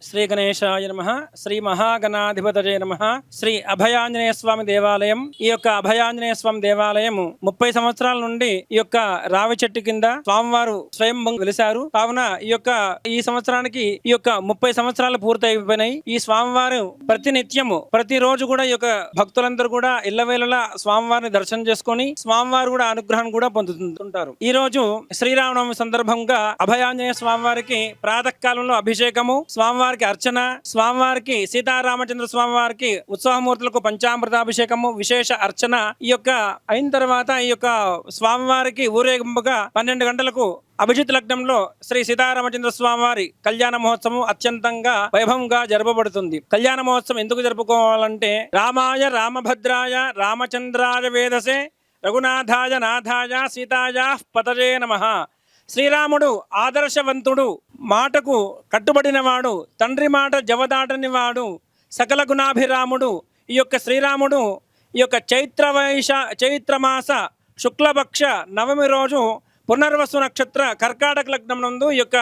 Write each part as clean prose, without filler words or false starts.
శ్రీ గణేశాయ నమః. శ్రీ మహాగణాధిపతయే నమః. శ్రీ అభయాంజనేయ స్వామి దేవాలయం. ఈ యొక్క అభయాంజనేయ స్వామి దేవాలయం 30 సంవత్సరాల నుండి ఈ యొక్క రావి చెట్టు కింద స్వామివారు స్వయం వెలిశారు. కావున ఈ సంవత్సరానికి ఈ యొక్క 30 సంవత్సరాలు పూర్తి అయిపోయినాయి. ఈ స్వామివారు ప్రతినిత్యము ప్రతిరోజు కూడా ఈ యొక్క భక్తులందరూ కూడా ఇళ్లవేళలా స్వామివారిని దర్శనం చేసుకొని స్వామివారు కూడా అనుగ్రహం కూడా పొందుతుంటారు. ఈ రోజు శ్రీరామనవమి సందర్భంగా అభయాంజనేయ స్వామివారికి ప్రాతకాలంలో అభిషేకము, స్వామివారికి అర్చన, స్వామివారికి సీతారామచంద్ర స్వామివారికి ఉత్సవమూర్తులకు పంచామృతాభిషేకము, విశేష అర్చన ఈ యొక్క అయిన తర్వాత ఈ యొక్క స్వామివారికి ఊరేగింపుగా 12 గంటలకు అభిజిత్ లగ్నంలో శ్రీ సీతారామచంద్ర స్వామివారి కళ్యాణ మహోత్సవం అత్యంతంగా వైభవంగా జరపబడుతుంది. కళ్యాణ మహోత్సవం ఎందుకు జరుపుకోవాలంటే రామాయ రామభద్రాయ రామచంద్రాయ వేదసే రఘునాథాయ నాథాయ సీతాయ పతజే నమః. శ్రీరాముడు ఆదర్శవంతుడు, మాటకు కట్టుబడినవాడు, తండ్రి మాట జవదాటని వాడు, సకల గుణాభిరాముడు. ఈ యొక్క శ్రీరాముడు ఈ యొక్క చైత్రమాస శుక్లపక్ష నవమి రోజు పునర్వసు నక్షత్ర కర్కాటక లగ్నం నందు ఈ యొక్క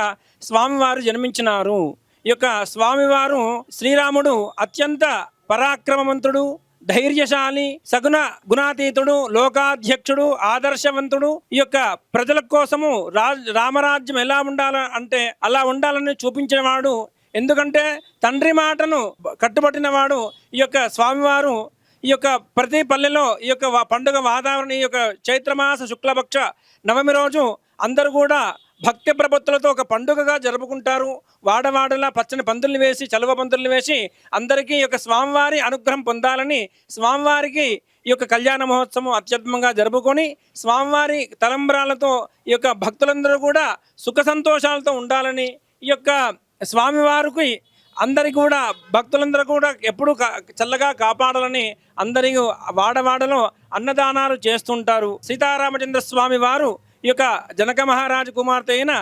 స్వామివారు జన్మించినారు. ఈ యొక్క స్వామివారు శ్రీరాముడు అత్యంత పరాక్రమవంతుడు, ధైర్యశాలి, సగుణ గుణాతీతుడు, లోకాధ్యక్షుడు, ఆదర్శవంతుడు. ఈ యొక్క ప్రజల కోసము రామరాజ్యం ఎలా అంటే అలా ఉండాలని చూపించినవాడు. ఎందుకంటే తండ్రి మాటను కట్టుబట్టినవాడు ఈ యొక్క స్వామివారు. ఈ యొక్క ప్రతి పల్లెలో ఈ యొక్క పండుగ వాతావరణం ఈ యొక్క చైత్రమాస శుక్లపక్ష నవమి రోజు అందరూ కూడా భక్తి ప్రపత్తులతో ఒక పండుగగా జరుపుకుంటారు. వాడవాడలా పచ్చని పందుల్ని వేసి, చలువ పందుల్ని వేసి అందరికీ ఈ యొక్క స్వామివారి అనుగ్రహం పొందాలని స్వామివారికి ఈ యొక్క కళ్యాణ మహోత్సవం అత్యద్భుతంగా జరుపుకొని స్వామివారి తలంబ్రాలతో ఈ యొక్క భక్తులందరూ కూడా సుఖ సంతోషాలతో ఉండాలని ఈ యొక్క స్వామివారికి అందరికీ కూడా భక్తులందరూ కూడా ఎప్పుడు చల్లగా కాపాడాలని అందరికీ వాడవాడలో అన్నదానాలు చేస్తుంటారు. సీతారామచంద్ర స్వామి వారు ఈ యొక్క జనక మహారాజు కుమార్తె అయిన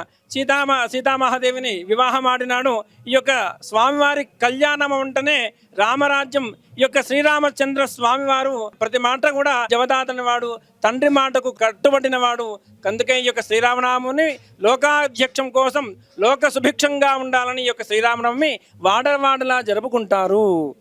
సీతామహాదేవిని వివాహం ఆడినాడు. ఈ యొక్క స్వామివారి కళ్యాణం అంటేనే రామరాజ్యం. ఈ యొక్క శ్రీరామచంద్ర స్వామివారు ప్రతి మాట కూడా జవదాతని వాడు, తండ్రి మాటకు కట్టుబడిన వాడు. అందుకే ఈ యొక్క శ్రీరామనామని లోకాధ్యక్షం కోసం లోక సుభిక్షంగా ఉండాలని ఈ యొక్క శ్రీరామనవమి వాడవాడలా జరుపుకుంటారు.